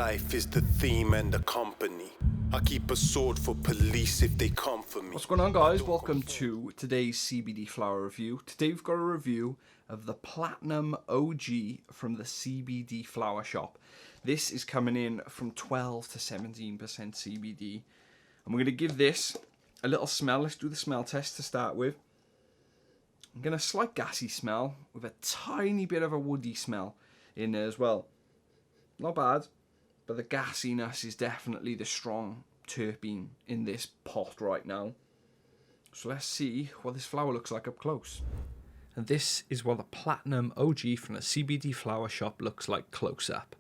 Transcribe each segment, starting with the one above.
life is the theme and the company. I keep a sword for police if they come for me. What's going on, guys? Welcome to today's CBD flower review. Today we've got a review of the Platinum OG from the TheCBDFlowerShop. This is coming in from 12 to 17% CBD. And we're going to give this a little smell. Let's do the smell test to start with. I'm getting a slight gassy smell with a tiny bit of a woody smell in there as well. Not bad, but the gassiness is definitely the strong terpene in this pot right now. So let's see what this flower looks like up close. And this is what the Platinum OG from the TheCBDFlowerShop looks like close up.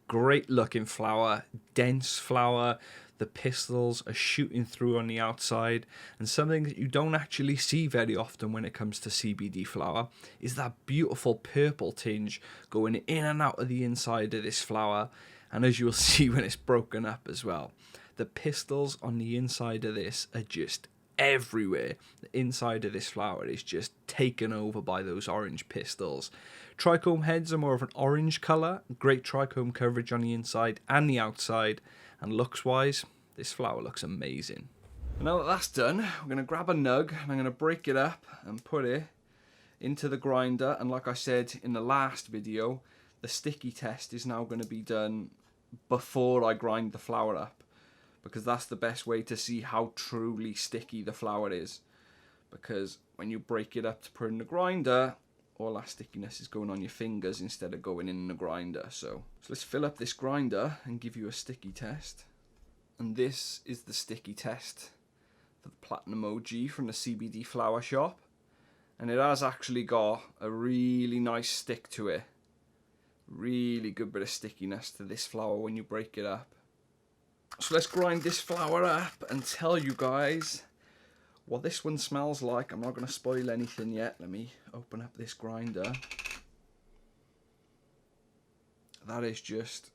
Great looking flower, dense flower. The pistils are shooting through on the outside, and something that you don't actually see very often when it comes to CBD flower is that beautiful purple tinge going in and out of the inside of this flower, and as you'll see when it's broken up as well. The pistils on the inside of this are just everywhere. The inside of this flower is just taken over by those orange pistils. Trichome heads are more of an orange colour. Great trichome coverage on the inside and the outside. And looks wise, this flower looks amazing. And now that that's done, we're going to grab a nug and I'm going to break it up and put it into the grinder. And like I said in the last video, the sticky test is now going to be done before I grind the flower up, because that's the best way to see how truly sticky the flower is. Because when you break it up to put in the grinder, all that stickiness is going on your fingers instead of going in the grinder. So let's fill up this grinder and give you a sticky test. And this is the sticky test for the Platinum OG from the TheCBDFlowerShop. And it has actually got a really nice stick to it. Really good bit of stickiness to this flower when you break it up. So let's grind this flower up and tell you guys what this one smells like. I'm not going to spoil anything yet. Let me open up this grinder. That is just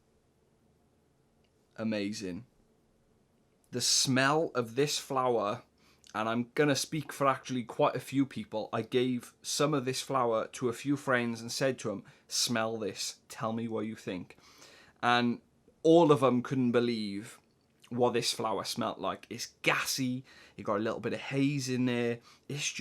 amazing. The smell of this flower, and I'm going to speak for actually quite a few people. I gave some of this flower to a few friends and said to them, smell this, tell me what you think. And all of them couldn't believe what this flower smelled like. It's gassy, it got a little bit of haze in there. It's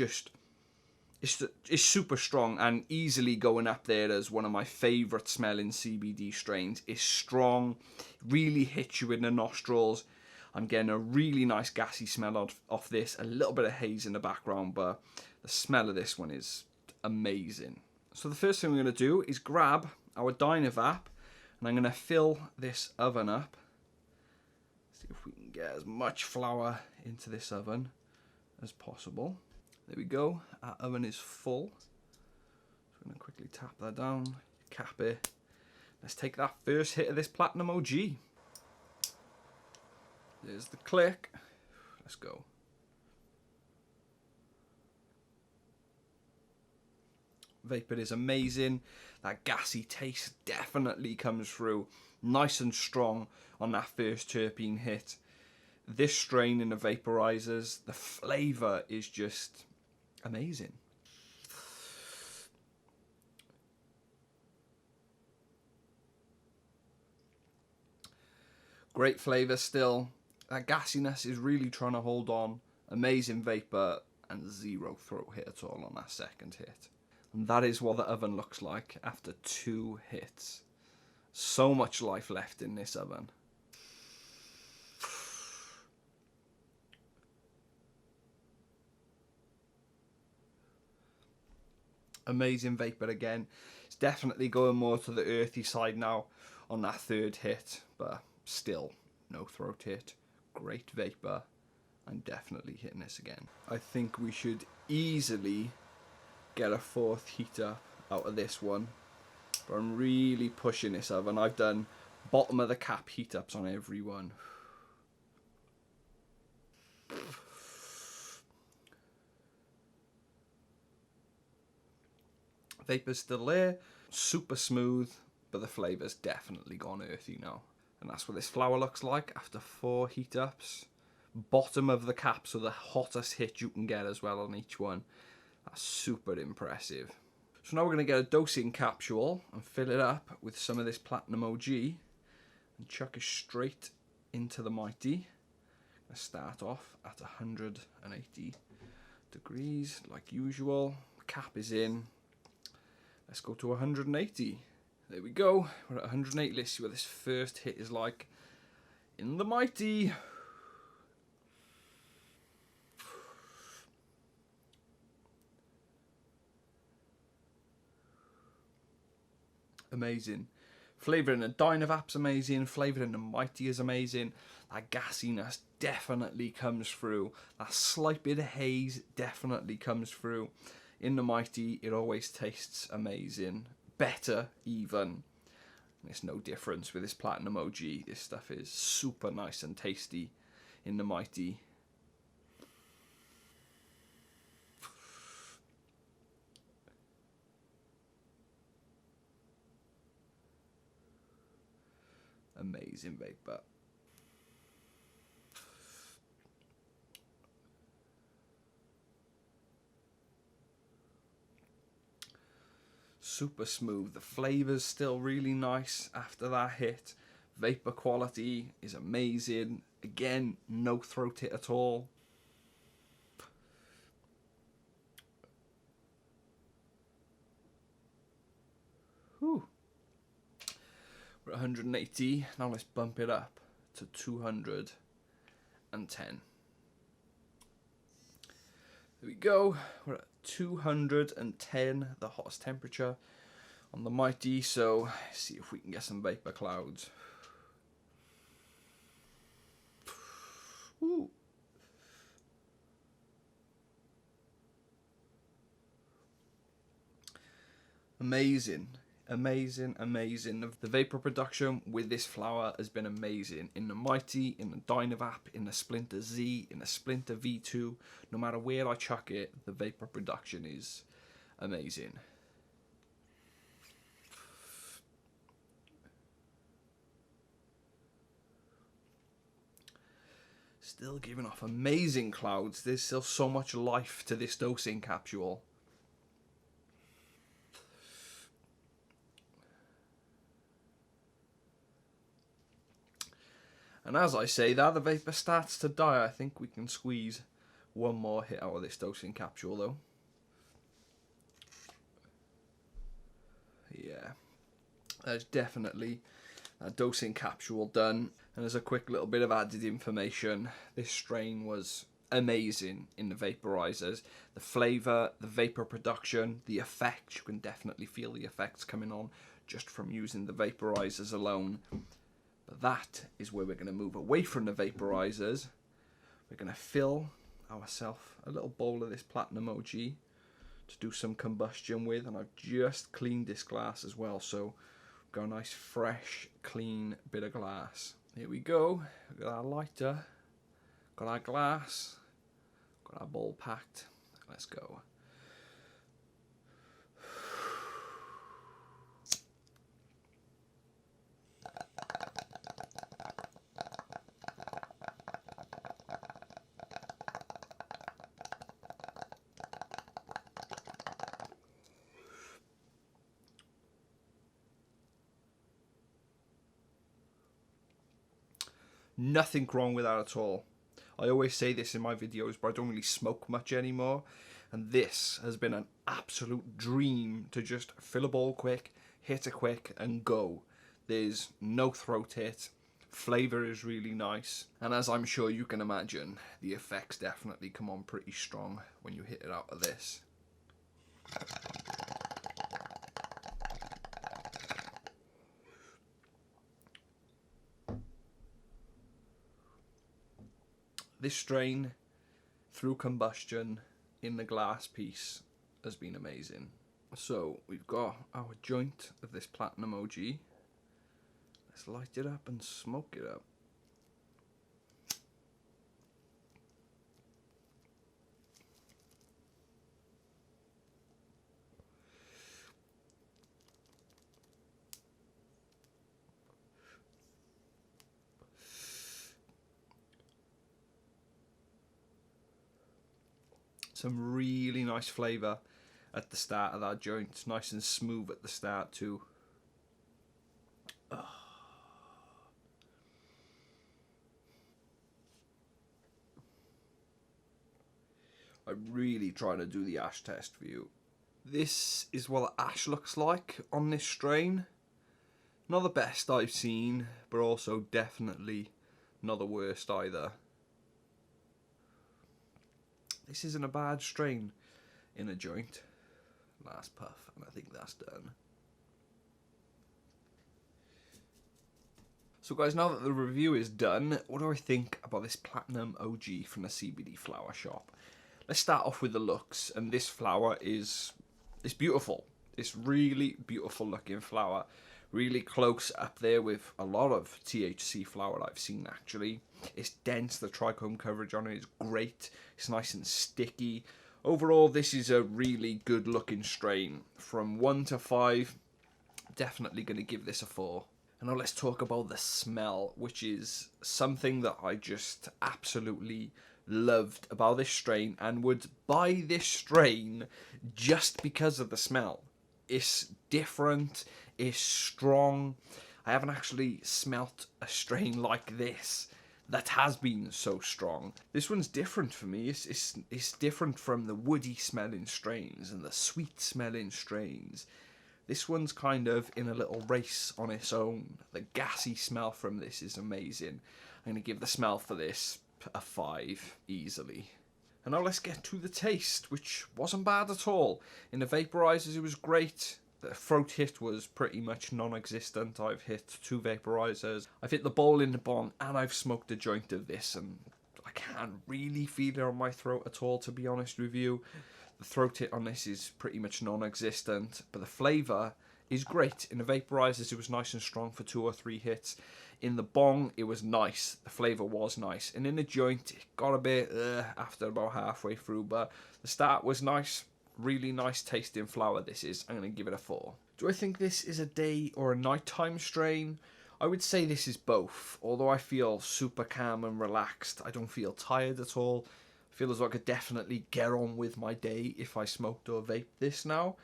super strong and easily going up there as one of my favourite smelling CBD strains. It's strong, really hits you in the nostrils. I'm getting a really nice gassy smell off this, a little bit of haze in the background, but the smell of this one is amazing. So the first thing we're going to do is grab our Dynavap, and I'm going to fill this oven up. See if we can get as much flour into this oven as possible. There we go, our oven is full. So I'm going to quickly tap that down, cap it. Let's take that first hit of this Platinum OG. There's the click. Let's go. Vapor is amazing. That gassy taste definitely comes through nice and strong on that first terpene hit. This strain in the vaporizers, the flavor is just amazing. Great flavor still. That gassiness is really trying to hold on. Amazing vapor and zero throat hit at all on that second hit. And that is what the oven looks like after 2 hits. So much life left in this oven. Amazing vapor again. It's definitely going more to the earthy side now on that 3rd hit, but still no throat hit. Great vapor. I'm definitely hitting this again. I think we should easily get a 4th heater out of this one, but I'm really pushing this oven. I've done bottom of the cap heat ups on every one. Vapor's still there, super smooth, but the flavor's definitely gone earthy now. And that's what this flower looks like after 4 heat ups. Bottom of the cap, so the hottest hit you can get as well on each one. That's super impressive. So now we're going to get a dosing capsule and fill it up with some of this Platinum OG and chuck it straight into the Mighty. I start off at 180 degrees like usual. Cap is in. Let's go to 180. There we go. We're at 180. Let's see what this first hit is like in the Mighty. Amazing. Flavour in the Dynavap's amazing. Flavour in the Mighty is amazing. That gassiness definitely comes through. That slight bit of haze definitely comes through. In the Mighty, it always tastes amazing. Better, even. There's no difference with this Platinum OG. This stuff is super nice and tasty in the Mighty. Amazing vapor. Super smooth. The flavor's still really nice after that hit. Vapor quality is amazing. Again, no throat hit at all. Whew. We're at 180. Now let's bump it up to 210. There we go. We're at 210, the hottest temperature on the Mighty. So let's see if we can get some vapor clouds. Ooh. Amazing. Amazing, amazing. The vapor production with this flower has been amazing. In the Mighty, in the Dynavap, in the Splinter Z, in the Splinter V2. No matter where I chuck it, the vapor production is amazing. Still giving off amazing clouds. There's still so much life to this dosing capsule. And as I say that, the vapor starts to die. I think we can squeeze one more hit out of this dosing capsule though. Yeah, there's definitely a dosing capsule done. And as a quick little bit of added information, this strain was amazing in the vaporizers. The flavour, the vapor production, the effects, you can definitely feel the effects coming on just from using the vaporizers alone. But that is where we're going to move away from the vaporizers. We're going to fill ourselves a little bowl of this Platinum OG to do some combustion with. And I've just cleaned this glass as well. So we've got a nice, fresh, clean bit of glass. Here we go. We've got our lighter. Got our glass. Got our bowl packed. Let's go. Nothing wrong with that at all. I always say this in my videos, but I don't really smoke much anymore. And this has been an absolute dream to just fill a bowl quick, hit it quick, and go. There's no throat hit. Flavour is really nice. And as I'm sure you can imagine, the effects definitely come on pretty strong when you hit it out of this. This strain, through combustion in the glass piece, has been amazing. So we've got our joint of this Platinum OG. Let's light it up and smoke it up. Some really nice flavour at the start of that joint. It's nice and smooth at the start too. Oh. I'm really trying to do the ash test for you. This is what the ash looks like on this strain. Not the best I've seen, but also definitely not the worst either. This isn't a bad strain in a joint. Last puff, and I think that's done. So guys, now that the review is done, what do I think about this Platinum OG from the TheCBDFlowerShop? Let's start off with the looks, and this flower it's beautiful. It's really beautiful looking flower. Really close up there with a lot of THC flower I've seen actually. It's dense, the trichome coverage on it is great. It's nice and sticky. Overall, this is a really good looking strain. From 1 to 5, definitely going to give this a 4. And now let's talk about the smell, which is something that I just absolutely loved about this strain and would buy this strain just because of the smell. It's different, it's strong. I haven't actually smelt a strain like this that has been so strong. This one's different for me. It's different from the woody smelling strains and the sweet smelling strains. This one's kind of in a little race on its own. The gassy smell from this is amazing. I'm going to give the smell for this a 5 easily. And now let's get to the taste, which wasn't bad at all. In the vaporizers it was great. The throat hit was pretty much non-existent. I've hit 2 vaporizers. I've hit the bowl in the bong and I've smoked a joint of this and I can't really feel it on my throat at all, to be honest with you. The throat hit on this is pretty much non-existent, but the flavour is great. In the vaporizers, it was nice and strong for 2 or 3 hits. In the bong, it was nice. The flavour was nice. And in the joint, it got a bit after about halfway through, but the start was nice. Really nice tasting flower this is. I'm going to give it a 4. Do I think this is a day or a nighttime strain? I would say this is both. Although I feel super calm and relaxed, I don't feel tired at all. Feel as though I could definitely get on with my day if I smoked or vaped this now.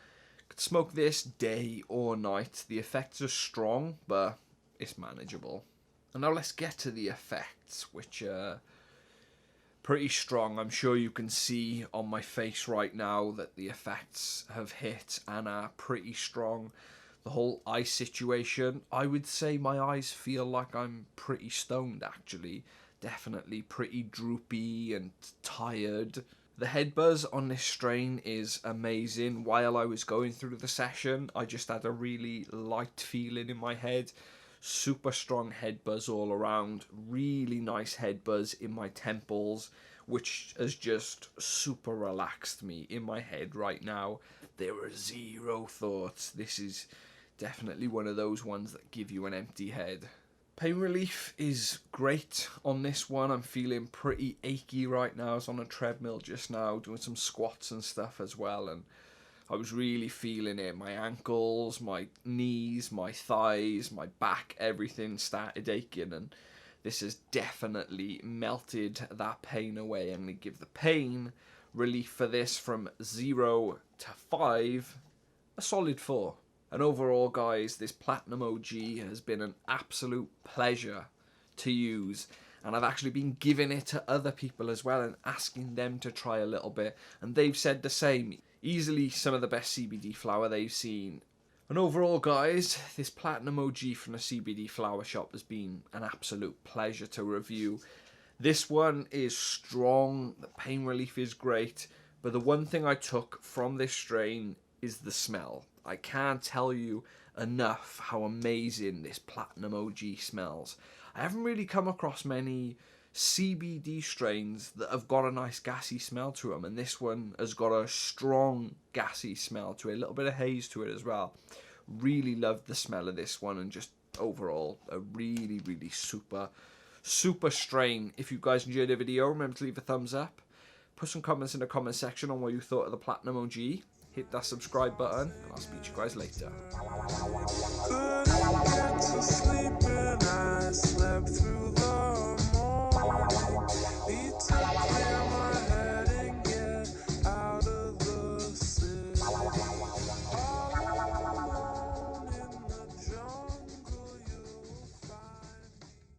Could smoke this day or night. The effects are strong, but it's manageable. And now let's get to the effects, which are pretty strong. I'm sure you can see on my face right now that the effects have hit and are pretty strong. The whole eye situation, I would say my eyes feel like I'm pretty stoned actually. Definitely pretty droopy and tired. The head buzz on this strain is amazing. While I was going through the session, I just had a really light feeling in my head. Super strong head buzz all around. Really nice head buzz in my temples, which has just super relaxed me in my head right now. There were 0 thoughts. This is definitely one of those ones that give you an empty head. Pain relief is great on this one. I'm feeling pretty achy right now. I was on a treadmill just now doing some squats and stuff as well, and I was really feeling it. My ankles, my knees, my thighs, my back, everything started aching, and this has definitely melted that pain away. I'm going to give the pain relief for this from 0 to 5 a solid 4. And overall, guys, this Platinum OG has been an absolute pleasure to use. And I've actually been giving it to other people as well and asking them to try a little bit. And they've said the same. Easily some of the best CBD flower they've seen. And overall, guys, this Platinum OG from the TheCBDFlowerShop has been an absolute pleasure to review. This one is strong. The pain relief is great. But the one thing I took from this strain is the smell. I can't tell you enough how amazing this Platinum OG smells. I haven't really come across many CBD strains that have got a nice gassy smell to them, and this one has got a strong gassy smell to it, a little bit of haze to it as well. Really loved the smell of this one, and just overall a really super strain. If you guys enjoyed the video, remember to leave a thumbs up, put some comments in the comment section on what you thought of the Platinum OG. Hit that subscribe button, and I'll speak to you guys later. Couldn't get to sleep and I slept through the